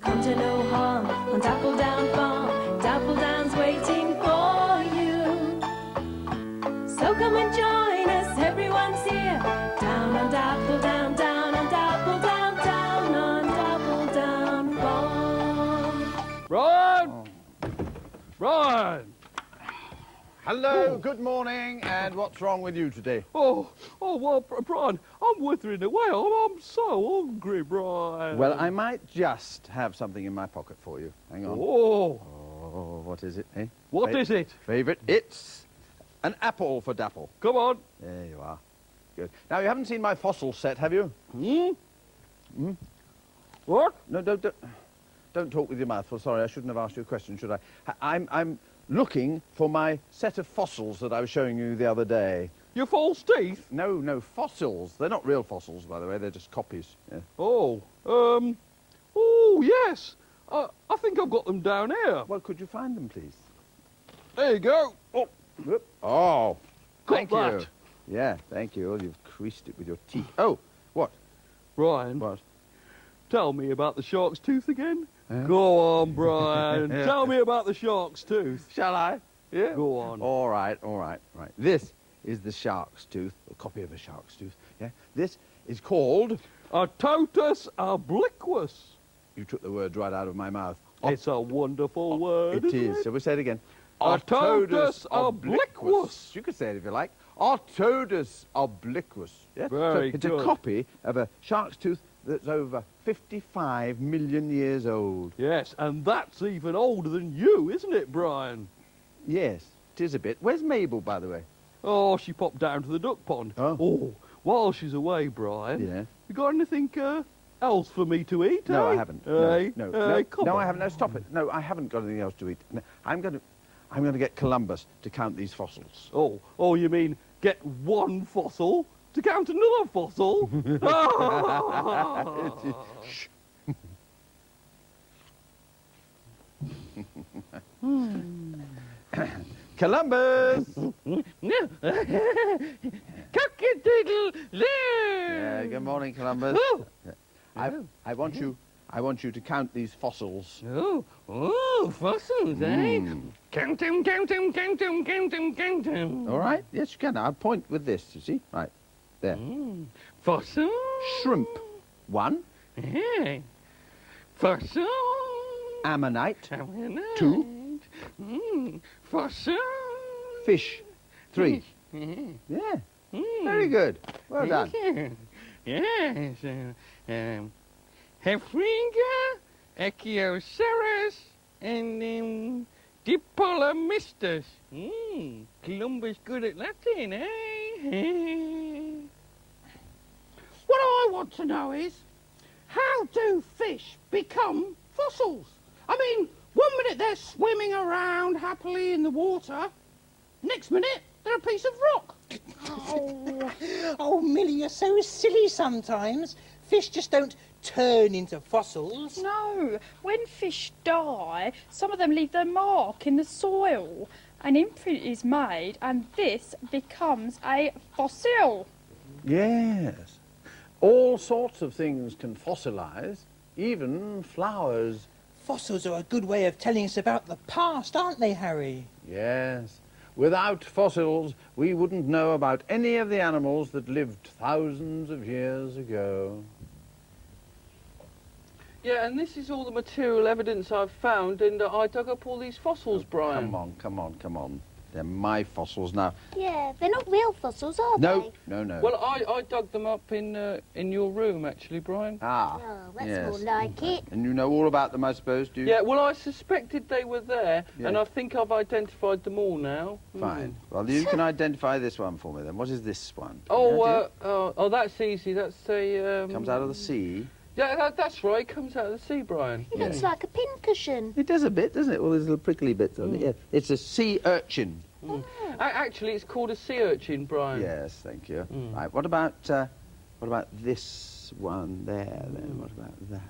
come to no harm on Dappledown Farm. Dappledown's waiting for you. So come and join us, everyone's here. Down on Dappledown, down on Dappledown, down on Dappledown Farm. Brian! Brian! Hello, good morning, and what's wrong with you today? Well, Brian, I'm withering away. I'm so hungry, Brian. Well, I might just have something in my pocket for you. Hang on. Oh, What is it, eh? what is it? Favourite? It's an apple for Dapple. Come on. There you are. Good. Now, you haven't seen my fossil set, have you? What? No, don't talk with your mouth full. Sorry, I shouldn't have asked you a question, should I? I'm looking for my set of fossils that I was showing you the other day. Your false teeth? No, fossils. They're not real fossils, by the way. They're just copies. Yeah. Oh, yes. I think I've got them down here. Well, could you find them, please? There you go. Oh, Whoop. Oh, got thank that. you. Yeah, thank you. Well, you've creased it with your teeth. Oh, what? Brian, What? tell me about the shark's tooth again. Go on, Brian. Yeah. Tell me about the shark's tooth. Shall I? Yeah. Go on. All right. This is the shark's tooth, a copy of a shark's tooth. Yeah. This is called... A totus obliquus. You took the words right out of my mouth. It's a wonderful word. It isn't is. So we say it again. Ototus obliquus. You could say it if you like. Ototus obliquus. Yeah? Very so it's good. a copy of a shark's tooth that's over 55 million years old. Yes, and that's even older than you, isn't it, Brian? Yes, it is a bit. Where's Mabel, by the way? Oh, she popped down to the duck pond. Oh. While she's away, Brian. Yeah. You got anything else for me to eat? No, eh? I haven't. Eh? No, Come no, on. I haven't. No, stop it. No, I haven't got anything else to eat. No, I'm going to get Columbus to count these fossils. Oh, you mean get one fossil to count another fossil? Shh. Columbus! Cock-a-doodle-doo! Yeah, good morning, Columbus. Oh. I want you to count these fossils. Oh, fossils, eh? Mm. Count them, count them, count them, count them, count them. All right? Yes, you can. I'll point with this, you see? Right. There. Fossil. Shrimp. 1. Yeah. Fossil. Ammonite. Ammonite. 2. Fossil. Fish. 3. Yeah. Yeah. Very good. Well done. Yes. Hefringa, Echioceras, and Diplomystus. Columbus good at Latin, eh? What I want to know is, how do fish become fossils? I mean, one minute they're swimming around happily in the water, next minute they're a piece of rock. Oh, Millie, you're so silly sometimes. Fish just don't turn into fossils. No, when fish die, some of them leave their mark in the soil. An imprint is made and this becomes a fossil. Yes. All sorts of things can fossilise, even flowers. Fossils are a good way of telling us about the past, aren't they, Harry? Yes. Without fossils, we wouldn't know about any of the animals that lived thousands of years ago. Yeah, and this is all the material evidence I've found, and I dug up all these fossils, Brian. Come on. They're my fossils now. Yeah, they're not real fossils, are No. they? Well, I dug them up in your room, actually, Brian. Ah. Oh, that's yes. more like it. And you know all about them, I suppose, do you? Yeah, well, I suspected they were there, Yeah. and I think I've identified them all now. Fine. Well, you can identify this one for me, then. What is this one? Oh, that's easy. That's a... Comes out of the sea. Yeah, that's right. It comes out of the sea, Brian. It looks like a pincushion. It does a bit, doesn't it? All these little prickly bits on it. Yeah. It's a sea urchin. Actually, it's called a sea urchin, Brian. Yes, thank you. Right. What about this one there? Then what about that?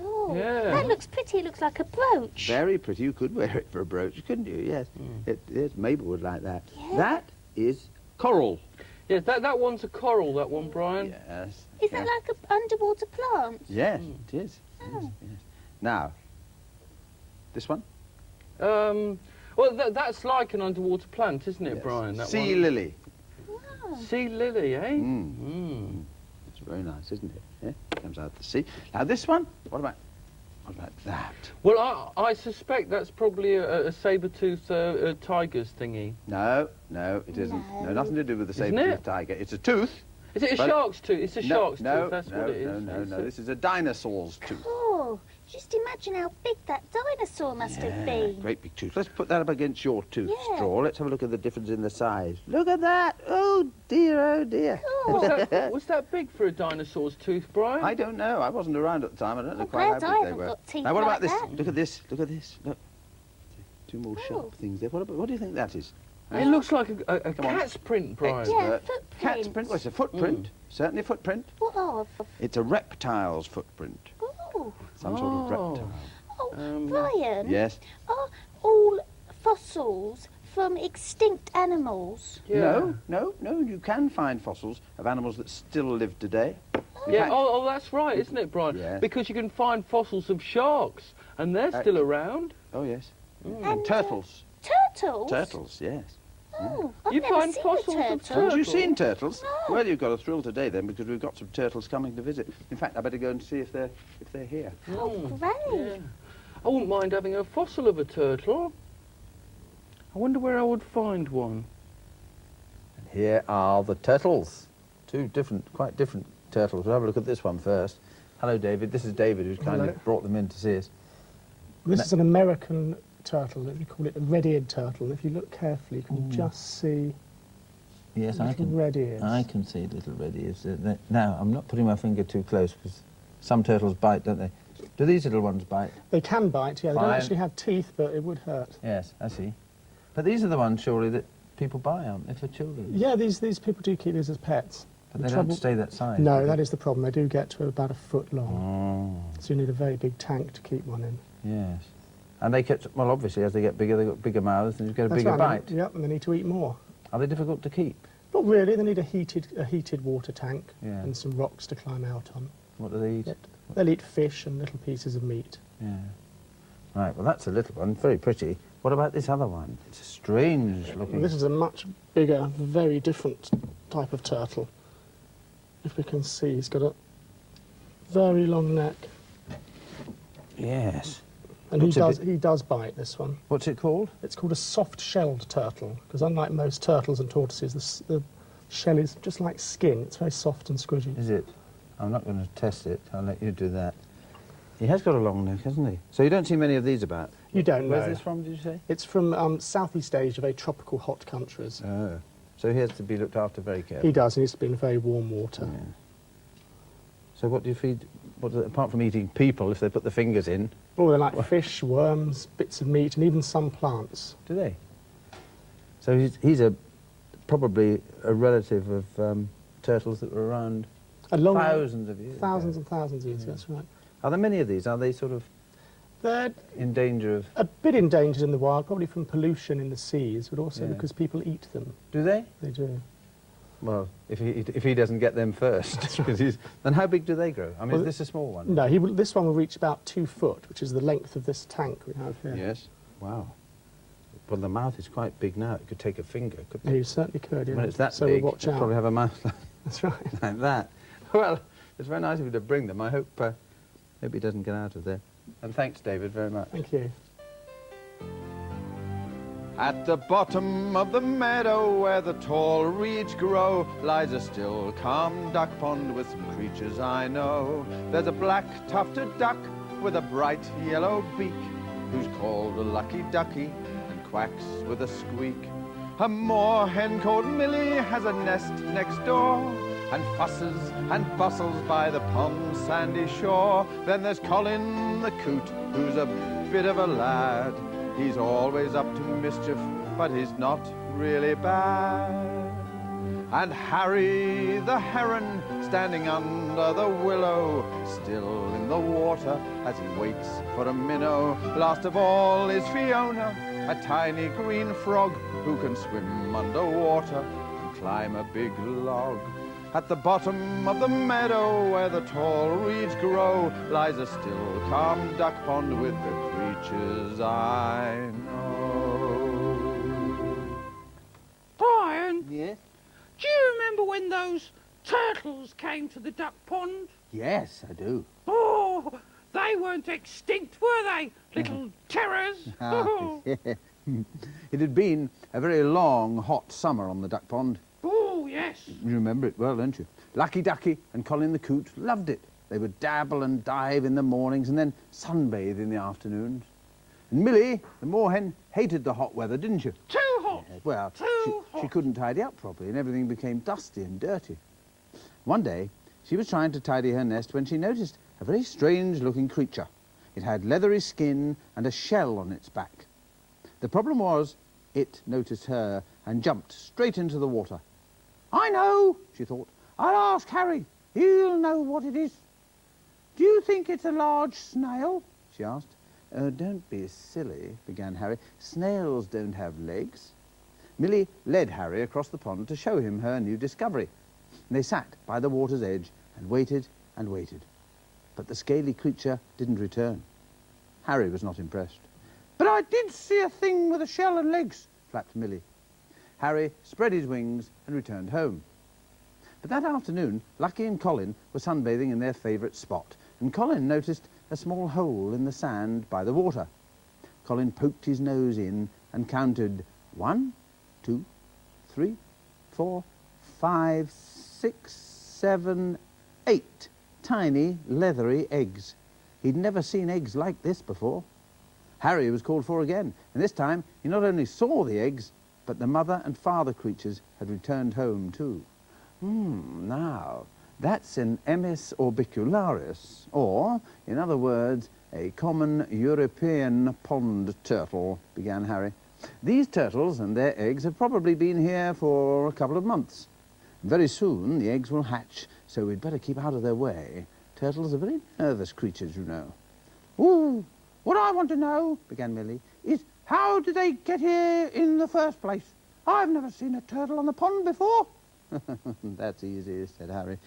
Oh, Yeah. that looks pretty. It looks like a brooch. Very pretty. You could wear it for a brooch, couldn't you? Yes. Yes. Mabel would like that. Yeah. That is coral. Yeah, that one's a coral, that one, Brian. Yes. Is that like an underwater plant? Yes, it is. Oh. Yes. Now, this one? Well, that's like an underwater plant, isn't it, Yes. Brian? That Sea one? lily. Sea lily, eh? It's very nice, isn't it? Yeah? Comes out of the sea. Now, this one? What about that? Well, I suspect that's probably a saber-toothed tiger's thingy. No, it isn't. No, nothing to do with the Isn't saber-toothed it? tiger. It's a tooth. Is it a But- shark's tooth? It's a shark's tooth, that's what it is. No. This is a dinosaur's tooth. Oh, just imagine how big that dinosaur must have been. Great big tooth. Let's put that up against your tooth, Yeah. Straw. Let's have a look at the difference in the size. Look at that. Oh, dear, oh, dear. Was that big for a dinosaur's tooth, Brian? I don't know. I wasn't around at the time. I don't know I'm quite glad how I big they haven't were. got teeth Now, what like about this? that. Look at this. Look at this. Look. Two more sharp things there. What do you think that is? It looks like a Come on. cat's print, Brian. Yeah, Cat's footprints. print. Well, it's a footprint. Certainly a footprint. What of? It's a reptile's footprint. Oh, Some sort of Oh. reptile. Brian. Yes. Are all fossils from extinct animals? Yeah. No. You can find fossils of animals that still live today. In Yeah, fact- oh, that's right, isn't it, Brian? Yeah. Because you can find fossils of sharks, and they're still around. Oh, yes. And, turtles. Turtles? Turtles, yes. Oh, I've You never find seen fossils a of turtle. Haven't you Turtles? seen turtles? No. Well, you've got a thrill today then, because we've got some turtles coming to visit. In fact, I better go and see if they're here. Oh, great. Yeah. I wouldn't mind having a fossil of a turtle. I wonder where I would find one. Here are the turtles. Two quite different turtles. We'll have a look at this one first. Hello, David. This is David, who's kindly Hello. brought them in to see us. This is an American turtle. We call it a red-eared turtle. And if you look carefully, you can just see Yes, I little can. red ears. I can see little red ears. Now, I'm not putting my finger too close because some turtles bite, don't they? Do these little ones bite? They can bite, yeah. They don't Fine. actually have teeth, but it would hurt. Yes, I see. But these are the ones, surely, that people buy, aren't they, for children? Yeah, these people do keep these as pets. But The they trouble- don't stay that size. No, do that they? is the problem. They do get to about a foot long. Oh, So you need a very big tank to keep one in. yes. And they get, well, obviously, as they get bigger, they've got bigger mouths and you get a That's bigger right. bite. Yep, and they need to eat more. Are they difficult to keep? Not really. They need a heated water tank Yeah. and some rocks to climb out on. What do they eat? Yep. They'll eat fish and little pieces of meat. Yeah. Right, well, that's a little one, very pretty. What about this other one? It's a strange looking... This is a much bigger, very different type of turtle. If we can see, he's got a very long neck. Yes. And Looks a he does bite, this one. What's it called? It's called a soft-shelled turtle, because unlike most turtles and tortoises, the shell is just like skin. It's very soft and squidgy. Is it? I'm not going to test it. I'll let you do that. He has got a long neck, hasn't he? So you don't see many of these about? You don't know. Where's this from, did you say? It's from Southeast Asia, very tropical, hot countries. Oh. So he has to be looked after very carefully. He does. He needs to be in very warm water. Yeah. So what do you feed, apart from eating people, if they put the fingers in, Oh, they like fish, worms, bits of meat, and even some plants. do they? So he's probably a relative of turtles that were around thousands of years Thousands ago. and thousands of years, that's right. Are there many of these? Are they sort of They're in danger of... a bit endangered in the wild, probably from pollution in the seas, but also Yeah. because people eat them. Do they? They do. Well, if he doesn't get them first, 'cause then how big do they grow? I mean, Well, is this a small one? No, this one will reach about 2 foot, which is the length of this tank we have here. Yes. Wow. Well, the mouth is quite big now. It could take a finger, couldn't Yeah, it? you certainly could, yeah. When it's that so big, we'll watch it'll out. probably have a mouth like, That's right. like that. Well, it's very nice of you to bring them. I hope he doesn't get out of there. And thanks, David, very much. Thank you. At the bottom of the meadow where the tall reeds grow lies a still, calm duck pond with some creatures I know. There's a black tufted duck with a bright yellow beak who's called a Lucky Ducky and quacks with a squeak. A moor hen called Millie has a nest next door and fusses and bustles by the pond's sandy shore. Then there's Colin the coot, who's a bit of a lad. He's always up to mischief, but he's not really bad. And Harry the Heron, standing under the willow, still in the water as he waits for a minnow. Last of all is Fiona, a tiny green frog who can swim underwater and climb a big log. At the bottom of the meadow where the tall reeds grow lies a still, calm duck pond with the creatures I know. Brian, Yes? do you remember when those turtles came to the duck pond? Yes, I do. Oh, they weren't extinct, were they, little terrors? It had been a very long, hot summer on the duck pond. Oh, yes. You remember it well, don't you? Lucky Ducky and Colin the coot loved it. They would dabble and dive in the mornings and then sunbathe in the afternoons. And Millie, the moorhen, hated the hot weather, didn't you? Too hot. Well, she couldn't tidy up properly and everything became dusty and dirty. One day, she was trying to tidy her nest when she noticed a very strange-looking creature. It had leathery skin and a shell on its back. The problem was, it noticed her and jumped straight into the water. I know, she thought. I'll ask Harry. He'll know what it is. Do you think it's a large snail? She asked. Oh, don't be silly, began Harry. Snails don't have legs. Millie led Harry across the pond to show him her new discovery. And they sat by the water's edge and waited and waited. But the scaly creature didn't return. Harry was not impressed. But I did see a thing with a shell and legs, flapped Millie. Harry spread his wings and returned home. But that afternoon, Lucky and Colin were sunbathing in their favourite spot, and Colin noticed a small hole in the sand by the water. Colin poked his nose in and counted 1, 2, 3, 4, 5, 6, 7, 8 tiny, leathery eggs. He'd never seen eggs like this before. Harry was called for again, and this time he not only saw the eggs, but the mother and father creatures had returned home too. Now, that's an Emys orbicularis, or, in other words, a common European pond turtle, began Harry. These turtles and their eggs have probably been here for a couple of months. Very soon the eggs will hatch, so we'd better keep out of their way. Turtles are very nervous creatures, you know. Ooh, what I want to know, began Millie, is how did they get here in the first place? I've never seen a turtle on the pond before. That's easy, said Harry.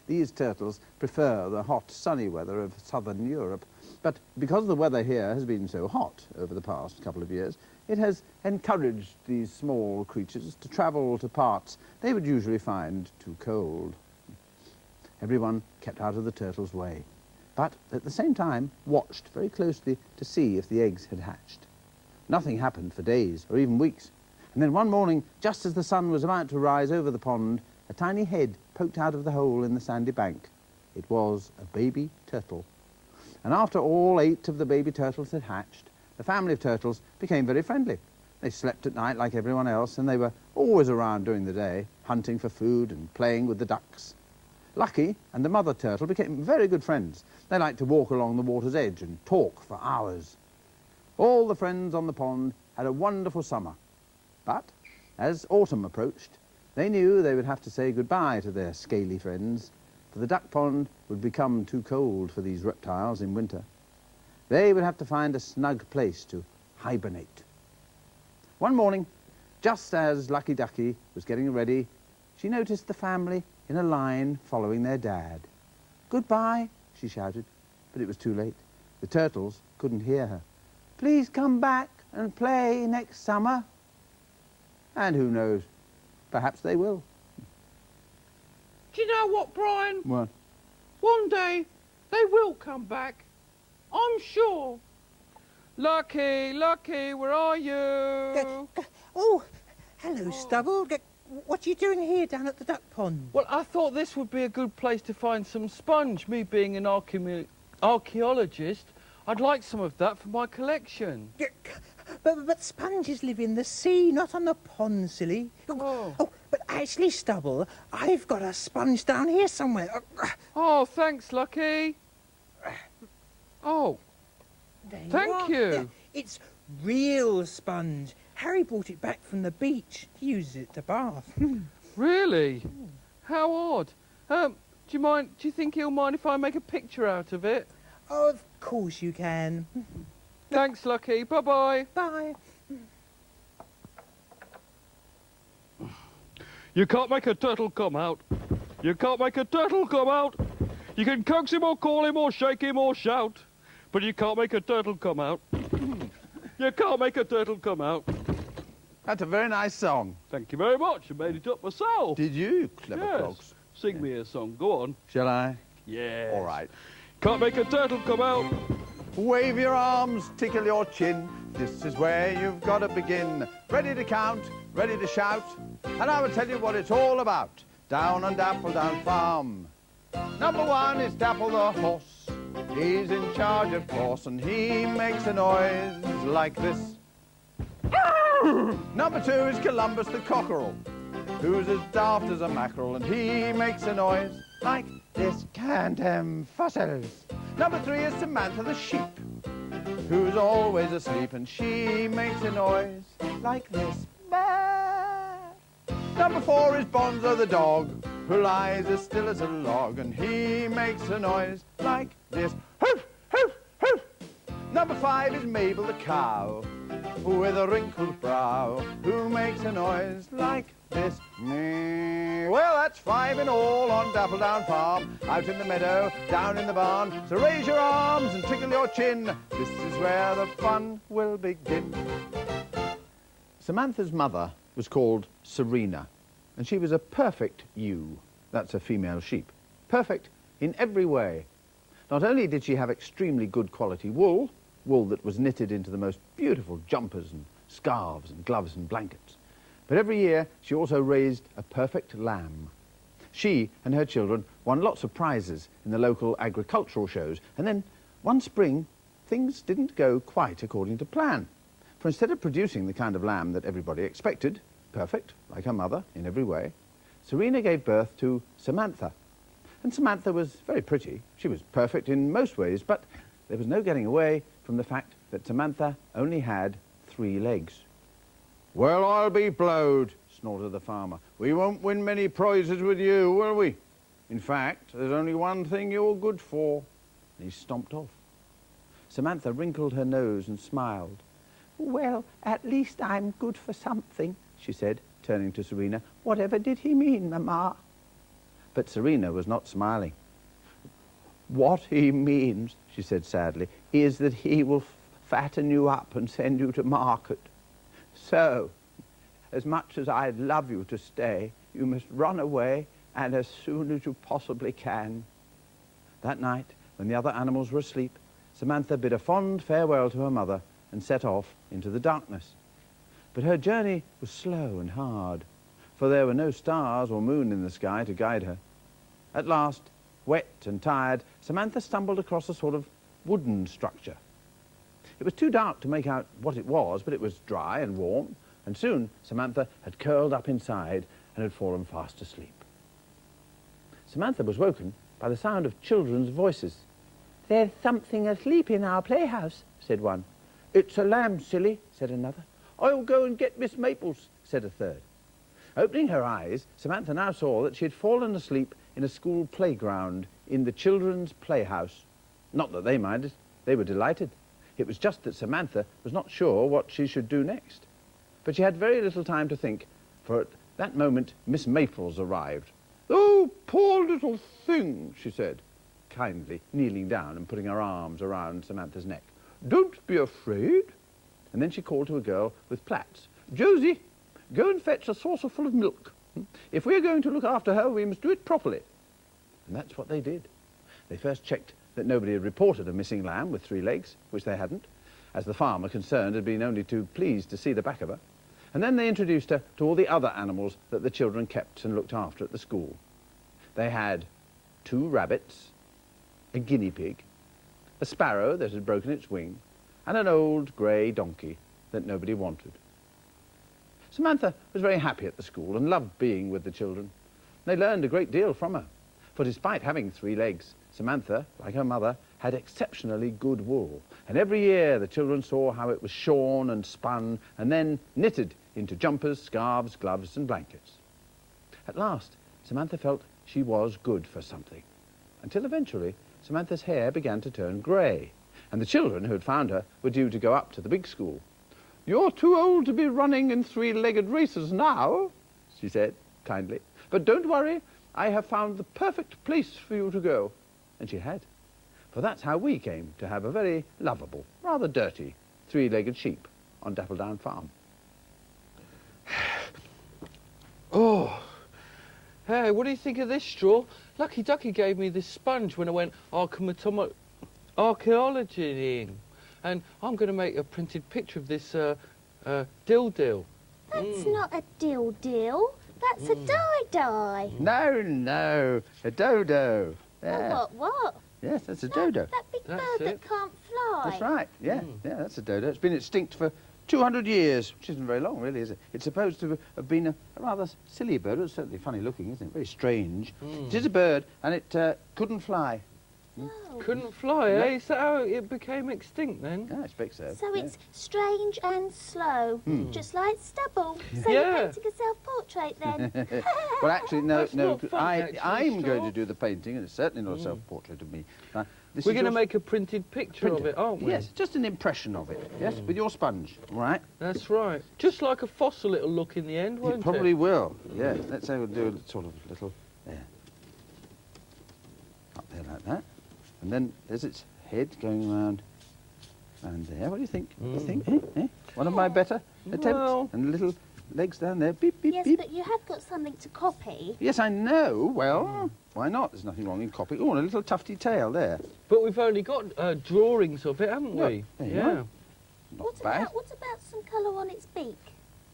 These turtles prefer the hot, sunny weather of southern Europe. But because the weather here has been so hot over the past couple of years, it has encouraged these small creatures to travel to parts they would usually find too cold. Everyone kept out of the turtles' way, but at the same time watched very closely to see if the eggs had hatched. Nothing happened for days or even weeks. And then one morning, just as the sun was about to rise over the pond, a tiny head poked out of the hole in the sandy bank. It was a baby turtle. And after all 8 of the baby turtles had hatched, the family of turtles became very friendly. They slept at night like everyone else, and they were always around during the day, hunting for food and playing with the ducks. Lucky and the mother turtle became very good friends. They liked to walk along the water's edge and talk for hours. All the friends on the pond had a wonderful summer. But as autumn approached, they knew they would have to say goodbye to their scaly friends, for the duck pond would become too cold for these reptiles in winter. They would have to find a snug place to hibernate. One morning, just as Lucky Ducky was getting ready, she noticed the family in a line following their dad. Goodbye, she shouted, but it was too late. The turtles couldn't hear her. Please come back and play next summer. And who knows, perhaps they will. Do you know what, Brian? What? One day they will come back. I'm sure. Lucky, Lucky, where are you? Oh, hello, Stubble. What are you doing here down at the duck pond? Well, I thought this would be a good place to find some sponge. Me being an archaeologist, I'd like some of that for my collection. But sponges live in the sea, not on the pond, silly. Oh, but actually, Stubble, I've got a sponge down here somewhere. Oh, thanks, Lucky. Oh, thank you. It's real sponge. Harry brought it back from the beach. He uses it to bath. Really? How odd. Do you think he'll mind if I make a picture out of it? Oh, of course you can. Thanks, Lucky. Bye-bye. Bye. You can't make a turtle come out. You can't make a turtle come out. You can coax him or call him or shake him or shout, but you can't make a turtle come out. You can't make a turtle come out. That's a very nice song. Thank you very much. I made it up myself. Did you, clever Yes. clogs? Sing me a song. Go on. Shall I? Yes. All right. Can't make a turtle come out. Wave your arms, tickle your chin. This is where you've got to begin. Ready to count, ready to shout, and I will tell you what it's all about. Down on Dappledown Farm. Number 1 is Dapple the horse. He's in charge, of course, and he makes a noise like this. Number 2 is Columbus the cockerel, who's as daft as a mackerel, and he makes a noise like this. Can't fossils. Number 3 is Samantha the sheep, who's always asleep, and she makes a noise like this. Number 4 is Bonzo the dog, who lies as still as a log, and he makes a noise like this. Hoof, hoof, hoof. Number 5 is Mabel the cow, with a wrinkled brow, who makes a noise like this. Well, that's 5 in all on Dappledown Farm, out in the meadow, down in the barn. So raise your arms and tickle your chin. This is where the fun will begin. Samantha's mother was called Serena, and she was a perfect ewe. That's a female sheep. Perfect in every way. Not only did she have extremely good quality wool, wool that was knitted into the most beautiful jumpers and scarves and gloves and blankets, but every year she also raised a perfect lamb. She and her children won lots of prizes in the local agricultural shows, and then one spring things didn't go quite according to plan. For instead of producing the kind of lamb that everybody expected, perfect, like her mother in every way, Serena gave birth to Samantha. And Samantha was very pretty. She was perfect in most ways, but there was no getting away from the fact that Samantha only had 3 legs. Well, I'll be blowed, snorted the farmer. We won't win many prizes with you, will we? In fact, there's only one thing you're good for. And he stomped off. Samantha wrinkled her nose and smiled. Well, at least I'm good for something, she said, turning to Serena. Whatever did he mean, Mamma? But Serena was not smiling. What he means, she said sadly, is that he will fatten you up and send you to market. So, as much as I'd love you to stay, you must run away, and as soon as you possibly can. That night, when the other animals were asleep, Samantha bid a fond farewell to her mother and set off into the darkness. But her journey was slow and hard, for there were no stars or moon in the sky to guide her. At last, wet and tired, Samantha stumbled across a sort of wooden structure. It was too dark to make out what it was, but it was dry and warm, and soon Samantha had curled up inside and had fallen fast asleep. Samantha was woken by the sound of children's voices. There's something asleep in our playhouse, said one. It's a lamb, silly, said another. I'll go and get Miss Maples, said a third. Opening her eyes, Samantha now saw that she had fallen asleep in a school playground in the children's playhouse. Not that they minded, they were delighted. It was just that Samantha was not sure what she should do next. But she had very little time to think, for at that moment Miss Maples arrived. Oh, poor little thing, she said, kindly, kneeling down and putting her arms around Samantha's neck. Don't be afraid. And then she called to a girl with plaits. Josie, go and fetch a saucer full of milk. If we're going to look after her, we must do it properly. And that's what they did. They first checked that nobody had reported a missing lamb with 3 legs, which they hadn't, as the farmer concerned had been only too pleased to see the back of her. And then they introduced her to all the other animals that the children kept and looked after at the school. They had 2 rabbits, a guinea pig, a sparrow that had broken its wing, and an old grey donkey that nobody wanted. Samantha was very happy at the school and loved being with the children. They learned a great deal from her, for despite having 3 legs, Samantha, like her mother, had exceptionally good wool, and every year the children saw how it was shorn and spun and then knitted into jumpers, scarves, gloves and blankets. At last, Samantha felt she was good for something, until eventually Samantha's hair began to turn grey, and the children who had found her were due to go up to the big school. You're too old to be running in 3-legged races now, she said kindly. But don't worry, I have found the perfect place for you to go. And she had. For that's how we came to have a very lovable, rather dirty, three-legged sheep on Dappledown Farm. Oh. Hey, what do you think of this straw? Lucky Ducky gave me this sponge when I went archaeologying. And I'm going to make a printed picture of this dill. That's not a dill. That's a die. No, a dodo. Yeah. What? Yes, that's a dodo. That big That's bird that it. can't fly. That's right, yeah, that's a dodo. It's been extinct for 200 years, which isn't very long, really, is it? It's supposed to have been a rather silly bird. It's certainly funny looking, isn't it? Very strange. It is a bird, and it couldn't fly. Oh. Couldn't fly, eh? Is that how it became extinct then? I expect so. So it's strange and slow, just like Stubble. So Yeah. you're painting a self-portrait then? Well, actually, no, That's not fun, actually, I'm going Straw. to do the painting, and it's certainly not a self-portrait of me. This We're is going to your make a printed picture of printer. it, aren't we? Yes, just an impression of it, yes, with your sponge, all right? That's right. Just like a fossil it'll look in the end, won't It it? probably will, yeah. Let's say we'll do a sort of little, there. Up there like that. And then there's its head going round and there. What do you think? What do you think? Eh? One of my better attempts? Well- And little legs down there, beep, beep, Yes, beep. but you have got something to copy. Yes, I know. Well, why not? There's nothing wrong in copying. Oh, and a little tufty tail there. But we've only got drawings of it, haven't we? There you Yeah. are. Not What bad. about some colour on its beak?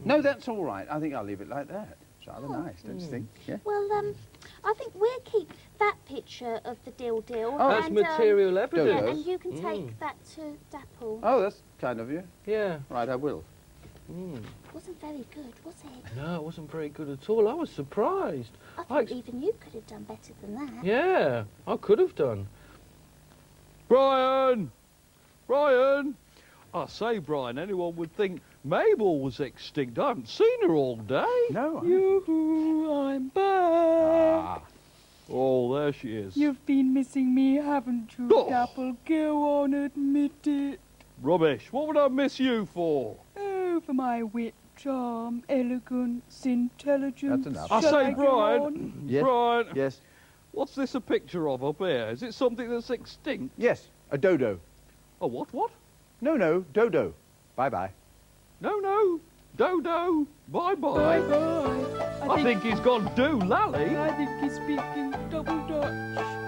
No, that's all right. I think I'll leave it like that. It's rather nice, don't you think? Yeah. Well, I think we'll keep that picture of the dill. Oh, That's and, material Yeah, evidence. and you can take that to Dapple. Oh, that's kind of you. Yeah. Right, I will. Wasn't very good, was it? No, it wasn't very good at all. I was surprised. I thought even you could have done better than that. Yeah, I could have done. Brian! I say, Brian, anyone would think Mabel was extinct. I haven't seen her all day. No, I- Yoo-hoo, I'm back. Oh, there she is. You've been missing me, haven't you, Oh. Dapple? Go on, admit it. Rubbish. What would I miss you for? Oh, for my wit, charm, elegance, intelligence. That's enough. I Shall say, go Brian. on? Yes. Brian, Yes. what's this a picture of up here? Is it something that's extinct? Yes, a dodo. Oh, what? No, dodo. Bye-bye. No. Dodo. Bye-bye. Bye-bye. I think he's gone do lally. I think he's speaking double Dutch.